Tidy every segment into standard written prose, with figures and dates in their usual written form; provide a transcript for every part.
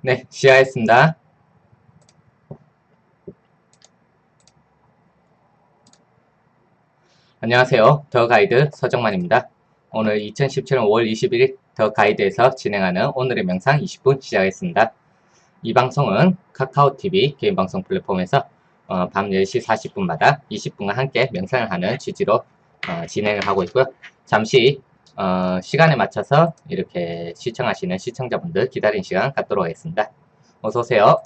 네, 시작했습니다. 안녕하세요. 더 가이드 서정만입니다. 오늘 2017년 5월 21일 더 가이드에서 진행하는 오늘의 명상 20분 시작했습니다. 이 방송은 카카오TV 개인방송 플랫폼에서 밤 10시 40분마다 20분간 함께 명상을 하는 취지로 진행을 하고 있고요. 잠시 시간에 맞춰서 이렇게 시청하시는 시청자분들 기다리는 시간 갖도록 하겠습니다. 어서오세요.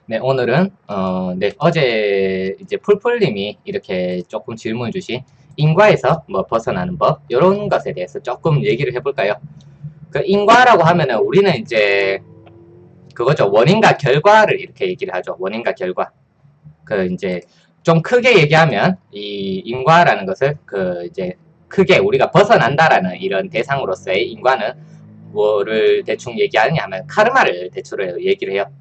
네, 오늘은 어제 이제 풀풀님이 이렇게 조금 질문 주신 인과에서 뭐 벗어나는 법 이런 것에 대해서 조금 얘기를 해볼까요? 그 인과라고 하면은 우리는 이제 그거죠. 원인과 결과를 이렇게 얘기를 하죠. 원인과 결과. 그 이제 좀 크게 얘기하면 이 인과라는 것을 그 이제 크게 우리가 벗어난다라는 이런 대상으로서의 인과는 뭐를 대충 얘기하느냐 하면 카르마를 대체로 얘기를 해요.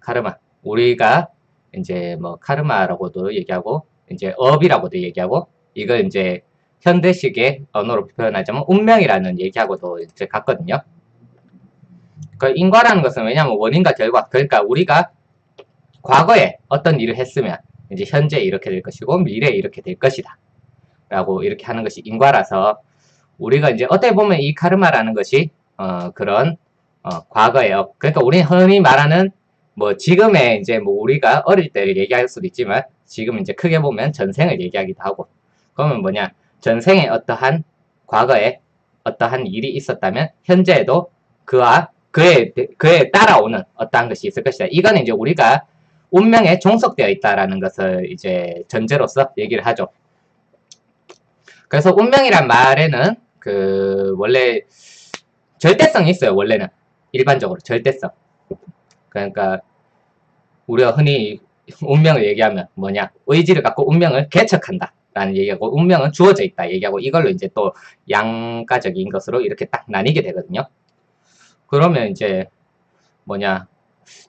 카르마. 우리가 이제 뭐 카르마라고도 얘기하고 이제 업이라고도 얘기하고 이걸 이제 현대식의 언어로 표현하자면 운명이라는 얘기하고도 이제 같거든요. 그 인과라는 것은 왜냐하면 원인과 결과, 그러니까 우리가 과거에 어떤 일을 했으면 이제 현재 이렇게 될 것이고 미래에 이렇게 될 것이다 라고 이렇게 하는 것이 인과라서 우리가 이제 어떻게 보면 이 카르마라는 것이 그런 과거의 업, 그러니까 우리 흔히 말하는 뭐 지금의 이제 뭐 우리가 어릴 때를 얘기할 수도 있지만 지금 이제 크게 보면 전생을 얘기하기도 하고, 그러면 뭐냐, 전생에 어떠한 과거에 어떠한 일이 있었다면 현재에도 그에 따라오는 어떠한 것이 있을 것이다. 이거는 이제 우리가 운명에 종속되어 있다라는 것을 이제 전제로서 얘기를 하죠. 그래서 운명이란 말에는 그 원래 절대성이 있어요. 원래는 일반적으로 절대성. 그러니까 우리가 흔히 운명을 얘기하면 뭐냐, 의지를 갖고 운명을 개척한다 라는 얘기하고, 운명은 주어져 있다 얘기하고, 이걸로 이제 또 양가적인 것으로 이렇게 딱 나뉘게 되거든요. 그러면 이제 뭐냐,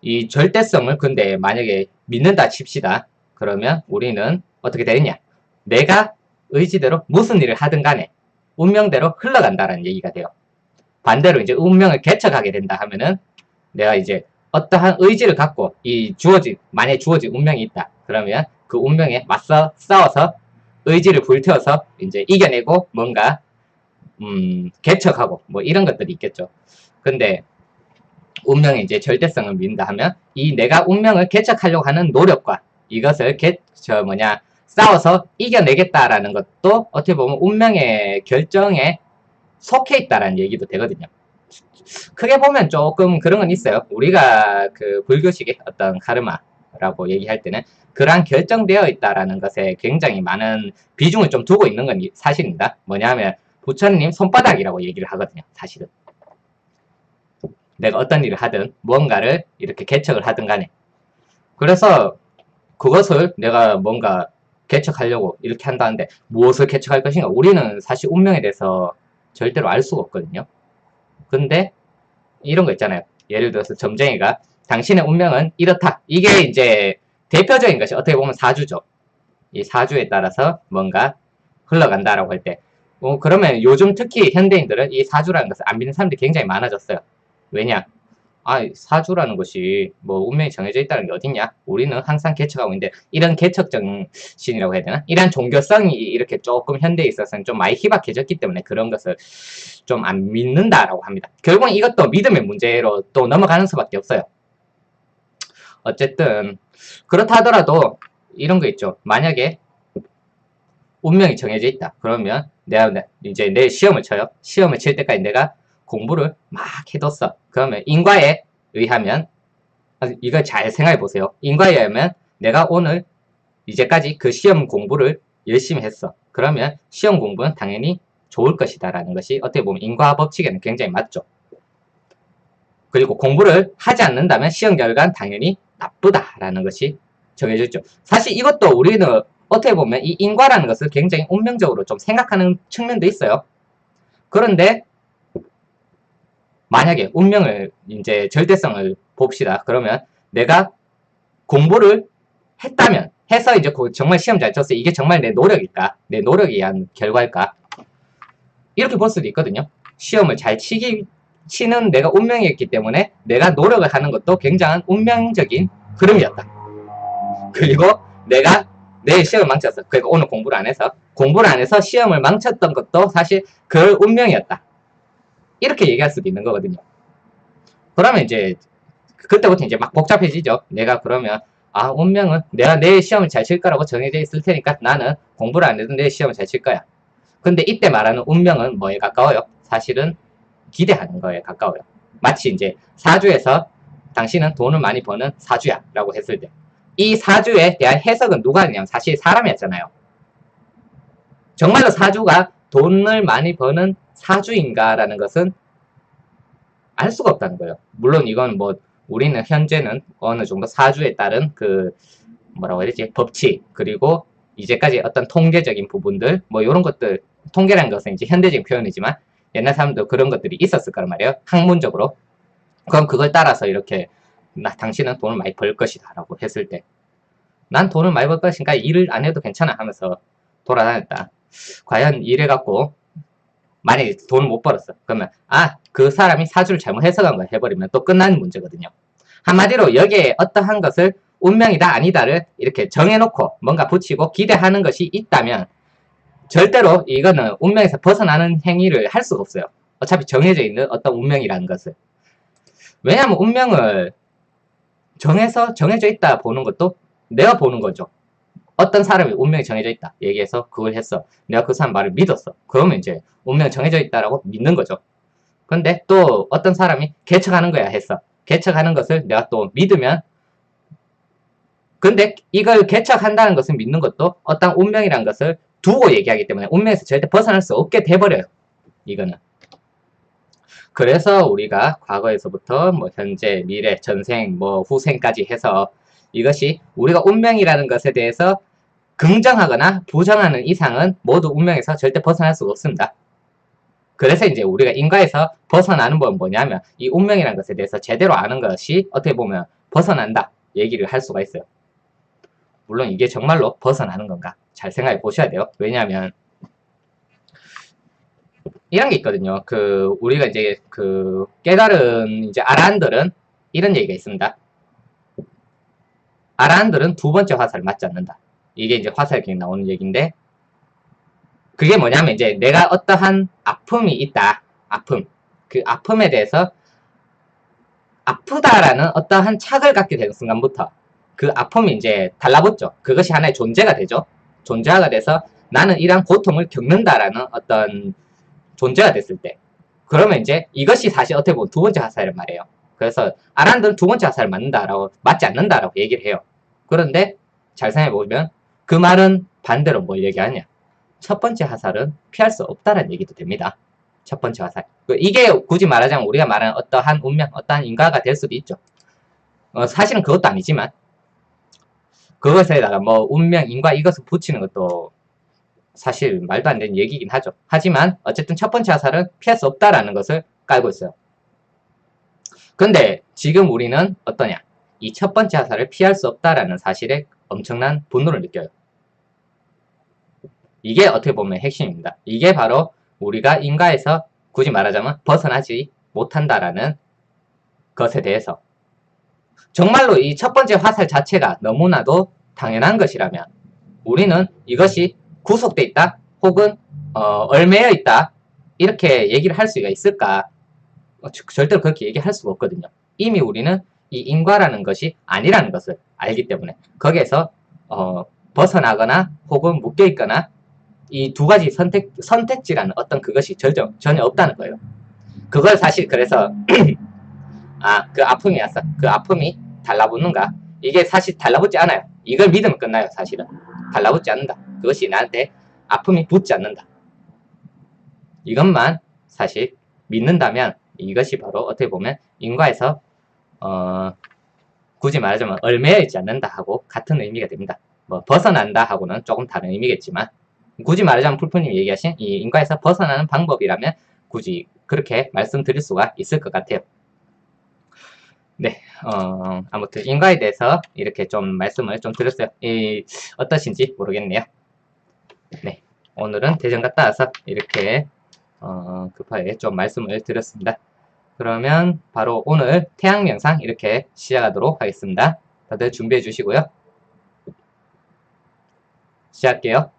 이 절대성을 근데 만약에 믿는다 칩시다. 그러면 우리는 어떻게 되느냐, 내가 의지대로 무슨 일을 하든 간에 운명대로 흘러간다라는 얘기가 돼요. 반대로 이제 운명을 개척하게 된다 하면은 내가 이제 어떠한 의지를 갖고 만약에 주어진 운명이 있다. 그러면 그 운명에 맞서 싸워서 의지를 불태워서 이제 이겨내고 뭔가 개척하고 뭐 이런 것들이 있겠죠. 근데 운명의 이제 절대성을 믿는다 하면 이 내가 운명을 개척하려고 하는 노력과 이것을 싸워서 이겨내겠다라는 것도 어떻게 보면 운명의 결정에 속해 있다라는 얘기도 되거든요. 크게 보면 조금 그런 건 있어요. 우리가 그 불교식의 어떤 카르마라고 얘기할 때는 그러한 결정되어 있다라는 것에 굉장히 많은 비중을 좀 두고 있는 건 사실입니다. 뭐냐면 부처님 손바닥이라고 얘기를 하거든요. 사실은 내가 어떤 일을 하든 무언가를 이렇게 개척을 하든 간에, 그래서 그것을 내가 뭔가 개척하려고 이렇게 한다는데 무엇을 개척할 것인가, 우리는 사실 운명에 대해서 절대로 알 수가 없거든요. 근데 이런 거 있잖아요. 예를 들어서 점쟁이가 당신의 운명은 이렇다. 이게 이제 대표적인 것이 어떻게 보면 사주죠. 이 사주에 따라서 뭔가 흘러간다라고 할 때, 그러면 요즘 특히 현대인들은 이 사주라는 것을 안 믿는 사람들이 굉장히 많아졌어요. 왜냐? 사주라는 것이 뭐 운명이 정해져 있다는 게 어딨냐? 우리는 항상 개척하고 있는데, 이런 개척 정신이라고 해야 되나? 이런 종교성이 이렇게 조금 현대에 있어서는 좀 많이 희박해졌기 때문에 그런 것을 좀 안 믿는다라고 합니다. 결국은 이것도 믿음의 문제로 또 넘어가는 수밖에 없어요. 어쨌든 그렇다 하더라도 이런 거 있죠. 만약에 운명이 정해져 있다. 그러면 내가 이제 내 시험을 쳐요. 시험을 칠 때까지 내가 공부를 막 해뒀어. 그러면 인과에 의하면, 이걸 잘 생각해 보세요. 인과에 의하면 내가 오늘 이제까지 그 시험 공부를 열심히 했어. 그러면 시험 공부는 당연히 좋을 것이다 라는 것이 어떻게 보면 인과 법칙에는 굉장히 맞죠. 그리고 공부를 하지 않는다면 시험 결과는 당연히 나쁘다라는 것이 정해져 있죠. 사실 이것도 우리는 어떻게 보면 이 인과라는 것을 굉장히 운명적으로 좀 생각하는 측면도 있어요. 그런데 만약에 운명을 이제 절대성을 봅시다. 그러면 내가 공부를 했다면 해서 이제 정말 시험 잘 쳤어. 이게 정말 내 노력일까? 내 노력에 의한 결과일까? 이렇게 볼 수도 있거든요. 시험을 잘 치는 내가 운명이었기 때문에 내가 노력을 하는 것도 굉장한 운명적인 흐름이었다. 그리고 내가 내일 시험을 망쳤어. 그러니까 오늘 공부를 안 해서 시험을 망쳤던 것도 사실 그 운명이었다. 이렇게 얘기할 수도 있는 거거든요. 그러면 이제 그때부터 이제 막 복잡해지죠. 내가 그러면 운명은 내가 내일 시험을 잘 칠 거라고 정해져 있을 테니까 나는 공부를 안 해도 내일 시험을 잘 칠 거야. 근데 이때 말하는 운명은 뭐에 가까워요? 사실은 기대하는 거에 가까워요. 마치 이제 사주에서 당신은 돈을 많이 버는 사주야 라고 했을 때 이 사주에 대한 해석은 누가 했냐면 사실 사람이었잖아요. 정말로 사주가 돈을 많이 버는 사주인가라는 것은 알 수가 없다는 거예요. 물론 이건 뭐 우리는 현재는 어느 정도 사주에 따른 그 뭐라고 해야 되지? 법칙 그리고 이제까지 어떤 통계적인 부분들 뭐 이런 것들 통계라는 것은 이제 현대적인 표현이지만 옛날 사람도 그런 것들이 있었을 거란 말이에요. 학문적으로. 그럼 그걸 따라서 이렇게 당신은 돈을 많이 벌 것이다 라고 했을 때 난 돈을 많이 벌 것이니까 일을 안 해도 괜찮아 하면서 돌아다녔다. 과연 일해갖고 만약에 돈을 못 벌었어. 그러면 그 사람이 사주를 잘못 해석한 걸 해버리면 또 끝나는 문제거든요. 한마디로 여기에 어떠한 것을 운명이다 아니다를 이렇게 정해놓고 뭔가 붙이고 기대하는 것이 있다면 절대로 이거는 운명에서 벗어나는 행위를 할 수가 없어요. 어차피 정해져 있는 어떤 운명이라는 것을. 왜냐하면 운명을 정해져 있다 보는 것도 내가 보는 거죠. 어떤 사람이 운명이 정해져 있다 얘기해서 그걸 했어. 내가 그 사람 말을 믿었어. 그러면 이제 운명이 정해져 있다라고 믿는 거죠. 근데 또 어떤 사람이 개척하는 거야 했어. 개척하는 것을 내가 또 믿으면 근데 이걸 개척한다는 것을 믿는 것도 어떤 운명이라는 것을 두고 얘기하기 때문에 운명에서 절대 벗어날 수 없게 돼버려요. 이거는. 그래서 우리가 과거에서부터 뭐 현재, 미래, 전생, 뭐 후생까지 해서 이것이 우리가 운명이라는 것에 대해서 긍정하거나 부정하는 이상은 모두 운명에서 절대 벗어날 수가 없습니다. 그래서 이제 우리가 인과에서 벗어나는 법은 뭐냐면 이 운명이라는 것에 대해서 제대로 아는 것이 어떻게 보면 벗어난다 얘기를 할 수가 있어요. 물론 이게 정말로 벗어나는 건가? 잘 생각해 보셔야 돼요. 왜냐하면 이런 게 있거든요. 우리가 이제 깨달은 이제 아라한들은 이런 얘기가 있습니다. 아라한들은 두 번째 화살을 맞지 않는다. 이게 이제 화살경에 나오는 얘기인데 그게 뭐냐면 이제 내가 어떠한 아픔이 있다. 아픔. 그 아픔에 대해서 아프다라는 어떠한 착을 갖게 되는 순간부터 그 아픔이 이제 달라붙죠. 그것이 하나의 존재가 되죠. 존재가 돼서 나는 이러한 고통을 겪는다라는 어떤 존재가 됐을 때 그러면 이제 이것이 사실 어떻게 보면 두 번째 화살을 말해요. 그래서 아란들은 두 번째 화살을 맞지 않는다라고 얘기를 해요. 그런데 잘 생각해보면 그 말은 반대로 뭘 얘기하냐. 첫 번째 화살은 피할 수 없다라는 얘기도 됩니다. 첫 번째 화살. 이게 굳이 말하자면 우리가 말하는 어떠한 운명, 어떠한 인과가 될 수도 있죠. 사실은 그것도 아니지만 그것에다가 뭐 운명, 인과 이것을 붙이는 것도 사실 말도 안 되는 얘기긴 하죠. 하지만 어쨌든 첫 번째 화살은 피할 수 없다라는 것을 깔고 있어요. 근데 지금 우리는 어떠냐? 이 첫 번째 화살을 피할 수 없다라는 사실에 엄청난 분노를 느껴요. 이게 어떻게 보면 핵심입니다. 이게 바로 우리가 인과에서 굳이 말하자면 벗어나지 못한다라는 것에 대해서 정말로 이 첫 번째 화살 자체가 너무나도 당연한 것이라면 우리는 이것이 구속돼 있다 혹은 얽매여 있다 이렇게 얘기를 할 수가 있을까? 절대로 그렇게 얘기할 수가 없거든요. 이미 우리는 이 인과라는 것이 아니라는 것을 알기 때문에 거기에서 벗어나거나 혹은 묶여있거나 이 두 가지 선택지라는 어떤 그것이 전혀 없다는 거예요. 그걸 사실 그래서 그 아픔이 왔어. 그 아픔이 달라붙는가? 이게 사실 달라붙지 않아요. 이걸 믿으면 끝나요. 사실은 달라붙지 않는다. 그것이 나한테 아픔이 붙지 않는다. 이것만 사실 믿는다면 이것이 바로 어떻게 보면 인과에서 굳이 말하자면 얽매여 있지 않는다 하고 같은 의미가 됩니다. 뭐 벗어난다 하고는 조금 다른 의미겠지만 굳이 말하자면 풀프님이 얘기하신 이 인과에서 벗어나는 방법이라면 굳이 그렇게 말씀드릴 수가 있을 것 같아요. 네, 아무튼 인과에 대해서 이렇게 좀 말씀을 좀 드렸어요. 어떠신지 모르겠네요. 네, 오늘은 대전 갔다 와서 이렇게 급하게 좀 말씀을 드렸습니다. 그러면 바로 오늘 태양 명상 이렇게 시작하도록 하겠습니다. 다들 준비해 주시고요. 시작할게요.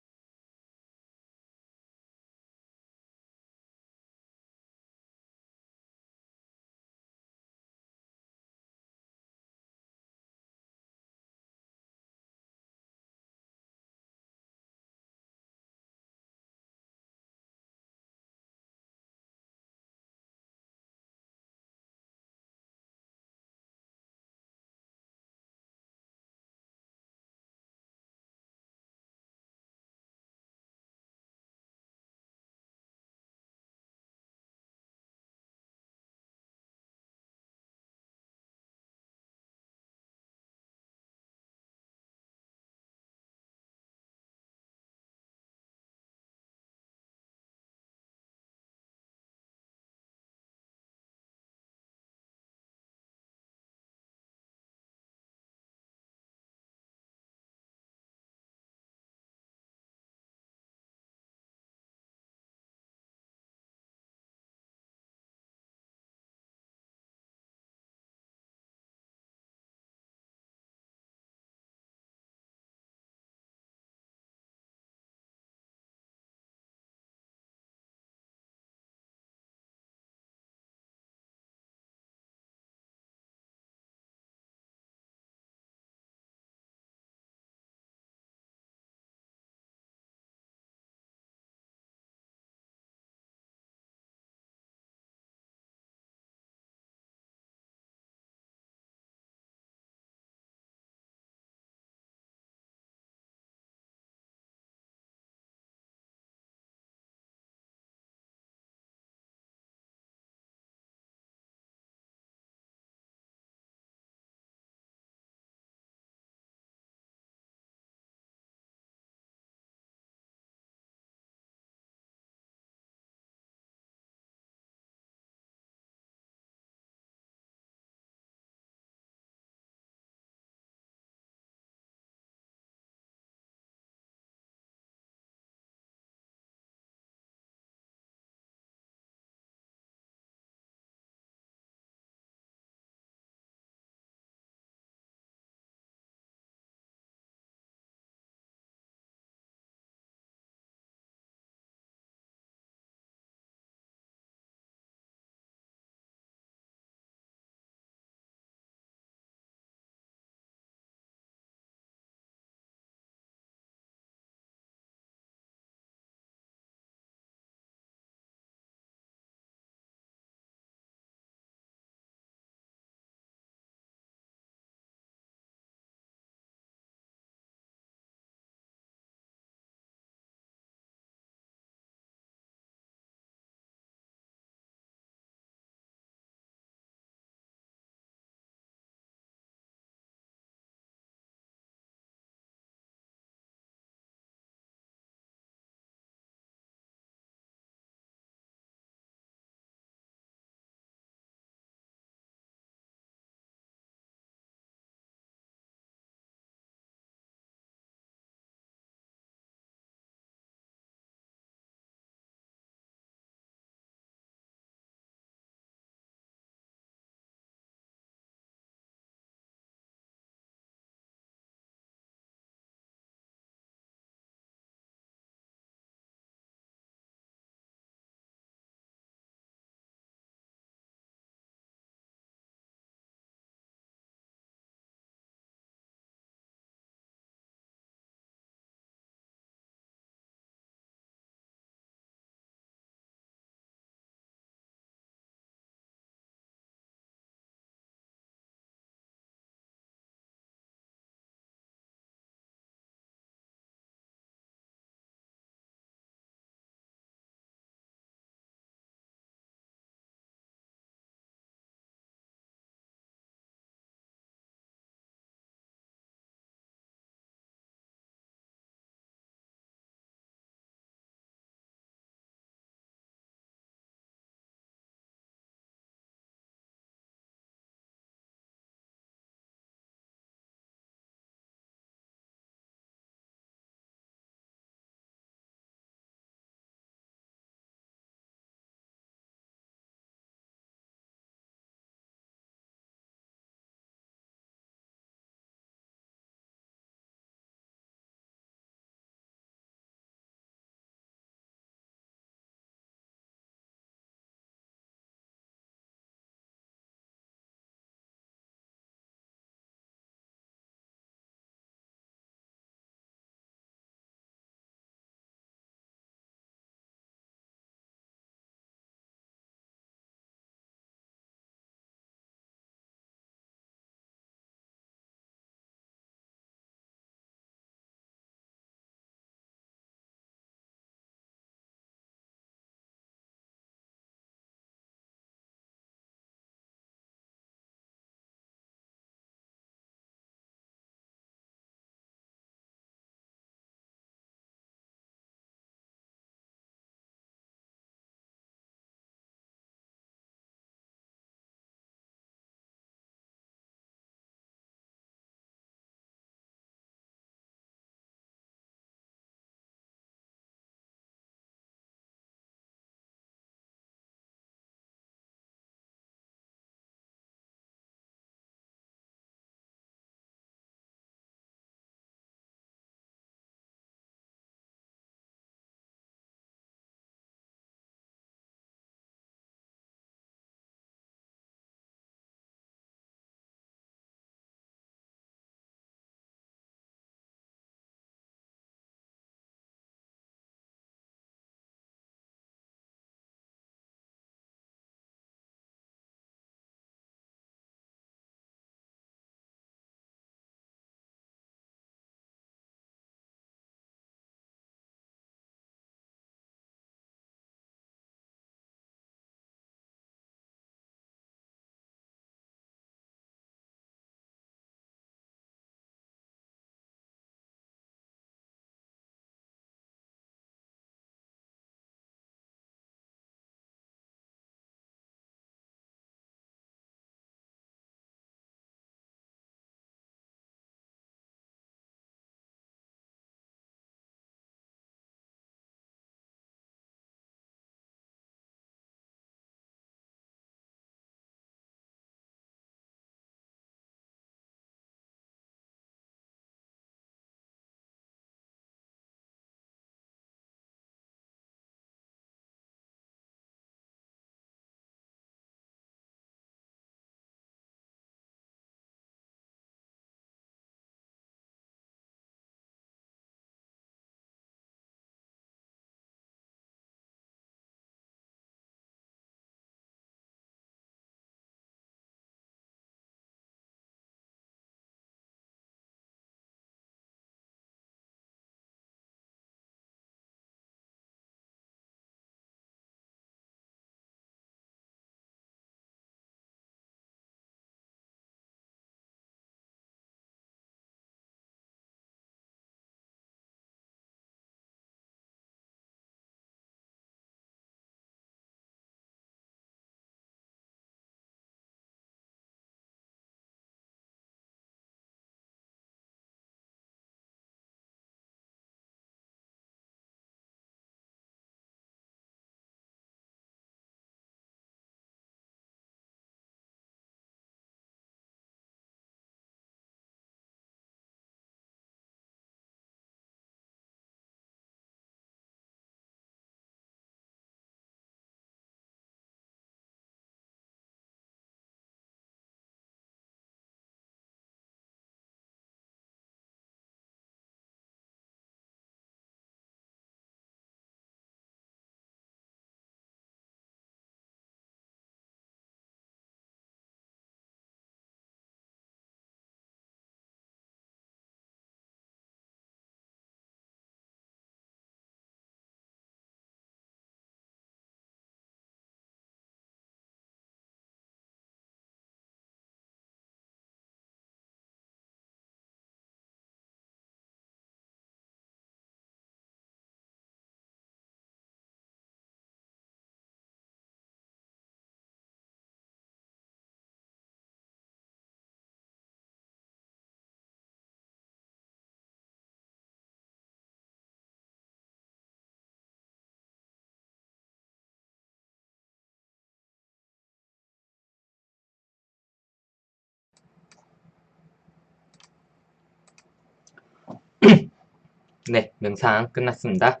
네, 명상 끝났습니다.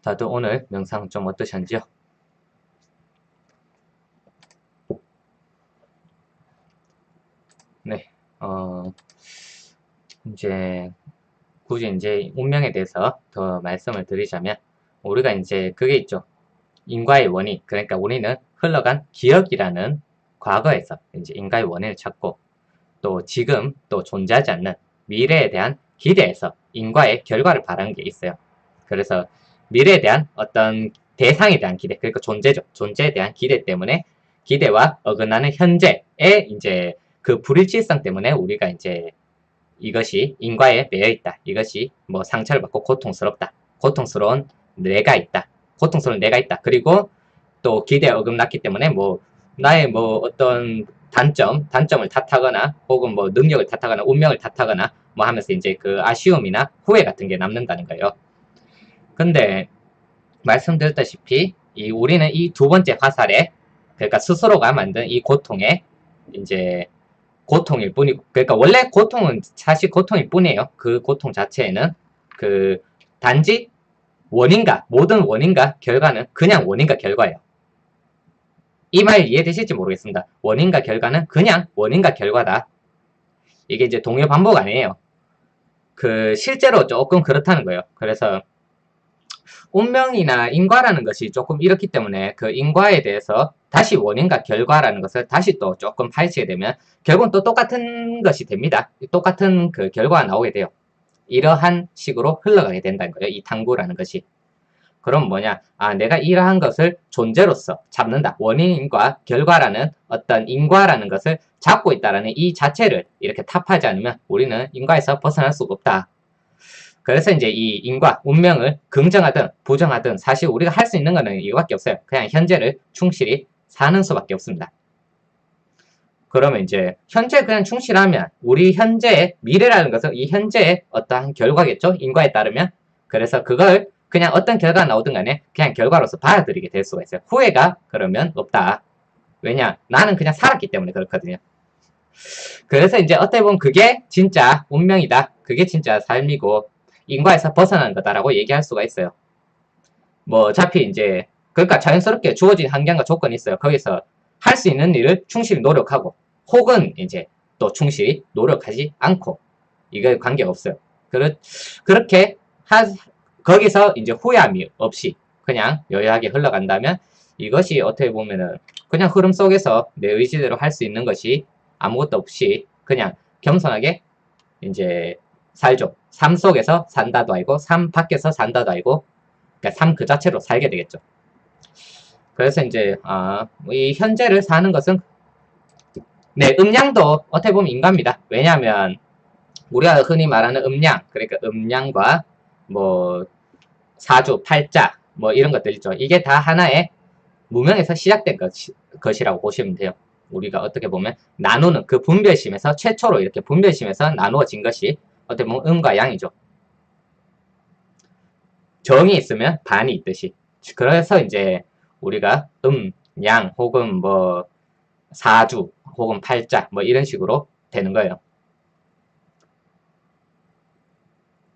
다들 오늘 명상 좀 어떠셨는지요? 네, 이제 굳이 이제 운명에 대해서 더 말씀을 드리자면 우리가 이제 그게 있죠. 인과의 원인, 그러니까 우리는 흘러간 기억이라는 과거에서 이제 인과의 원인을 찾고 또 지금 또 존재하지 않는 미래에 대한 기대에서 인과의 결과를 바라는 게 있어요. 그래서 미래에 대한 어떤 대상에 대한 기대, 그러니까 존재죠. 존재에 대한 기대 때문에 기대와 어긋나는 현재의 이제 그 불일치성 때문에 우리가 이제 이것이 인과에 매여 있다. 이것이 뭐 상처를 받고 고통스럽다. 고통스러운 내가 있다. 고통스러운 내가 있다. 그리고 또 기대에 어긋났기 때문에 뭐 나의 뭐 어떤 단점을 탓하거나 혹은 뭐 능력을 탓하거나 운명을 탓하거나 뭐 하면서 이제 그 아쉬움이나 후회 같은 게 남는다는 거예요. 근데 말씀드렸다시피 우리는 이 두 번째 화살에 그러니까 스스로가 만든 이 고통에 이제 고통일 뿐이고 그러니까 원래 고통은 사실 고통일 뿐이에요. 그 고통 자체에는 그 단지 원인과 모든 원인과 결과는 그냥 원인과 결과예요. 이 말 이해되실지 모르겠습니다. 원인과 결과는 그냥 원인과 결과다. 이게 이제 동요 반복 아니에요. 그 실제로 조금 그렇다는 거예요. 그래서 운명이나 인과라는 것이 조금 이렇기 때문에 그 인과에 대해서 다시 원인과 결과라는 것을 다시 또 조금 파헤치게 되면 결국은 또 똑같은 것이 됩니다. 똑같은 그 결과가 나오게 돼요. 이러한 식으로 흘러가게 된다는 거예요. 이 탐구라는 것이. 그럼 뭐냐? 아, 내가 이러한 것을 존재로서 잡는다. 원인과 결과라는 어떤 인과라는 것을 잡고 있다라는 이 자체를 이렇게 탑하지 않으면 우리는 인과에서 벗어날 수가 없다. 그래서 이제 이 인과, 운명을 긍정하든 부정하든 사실 우리가 할 수 있는 거는 이거밖에 없어요. 그냥 현재를 충실히 사는 수밖에 없습니다. 그러면 이제 현재 그냥 충실하면 우리 현재의 미래라는 것은 이 현재의 어떠한 결과겠죠? 인과에 따르면. 그래서 그걸 그냥 어떤 결과가 나오든 간에 그냥 결과로서 받아들이게 될 수가 있어요. 후회가 그러면 없다. 왜냐? 나는 그냥 살았기 때문에 그렇거든요. 그래서 이제 어떻게 보면 그게 진짜 운명이다. 그게 진짜 삶이고 인과에서 벗어난 거다라고 얘기할 수가 있어요. 뭐 어차피 이제 그러니까 자연스럽게 주어진 환경과 조건이 있어요. 거기서 할 수 있는 일을 충실히 노력하고 혹은 이제 또 충실히 노력하지 않고 이거 관계가 없어요. 그렇게 거기서 이제 후회함이 없이 그냥 여유하게 흘러간다면 이것이 어떻게 보면은 그냥 흐름 속에서 내 의지대로 할 수 있는 것이 아무것도 없이 그냥 겸손하게 이제 살죠. 삶 속에서 산다도 아니고 삶 밖에서 산다도 아니고 그러니까 삶 그 자체로 살게 되겠죠. 그래서 이제 이 현재를 사는 것은 네, 음양도 어떻게 보면 인과입니다. 왜냐하면 우리가 흔히 말하는 음양, 그러니까 음양과 뭐 사주, 팔자 뭐 이런 것들 있죠. 이게 다 하나의 무명에서 시작된 것이라고 보시면 돼요. 우리가 어떻게 보면 나누는 그 분별심에서 최초로 이렇게 분별심에서 나누어진 것이 어떻게 보면 음과 양이죠. 정이 있으면 반이 있듯이. 그래서 이제 우리가 양 혹은 뭐 사주 혹은 팔자 뭐 이런 식으로 되는 거예요.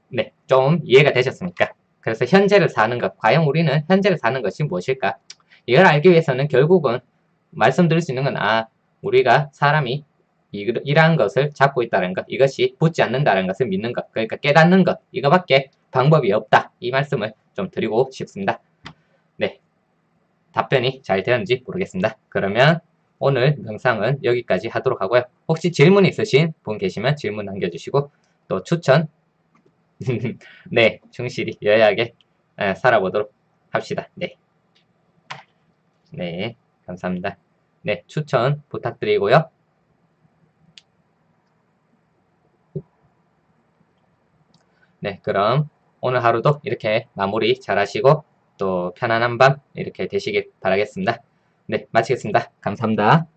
네, 좀 이해가 되셨습니까? 그래서 현재를 사는 것, 과연 우리는 현재를 사는 것이 무엇일까? 이걸 알기 위해서는 결국은 말씀드릴 수 있는 건 우리가 사람이 이러한 것을 잡고 있다는 것, 이것이 붙지 않는다는 것을 믿는 것, 그러니까 깨닫는 것, 이거밖에 방법이 없다. 이 말씀을 좀 드리고 싶습니다. 네, 답변이 잘 되었는지 모르겠습니다. 그러면 오늘 영상은 여기까지 하도록 하고요. 혹시 질문 있으신 분 계시면 질문 남겨주시고 또 추천 네, 충실히 여야하게 살아보도록 합시다. 네, 네, 감사합니다. 네, 추천 부탁드리고요. 네, 그럼 오늘 하루도 이렇게 마무리 잘 하시고 또 편안한 밤 이렇게 되시길 바라겠습니다. 네, 마치겠습니다. 감사합니다.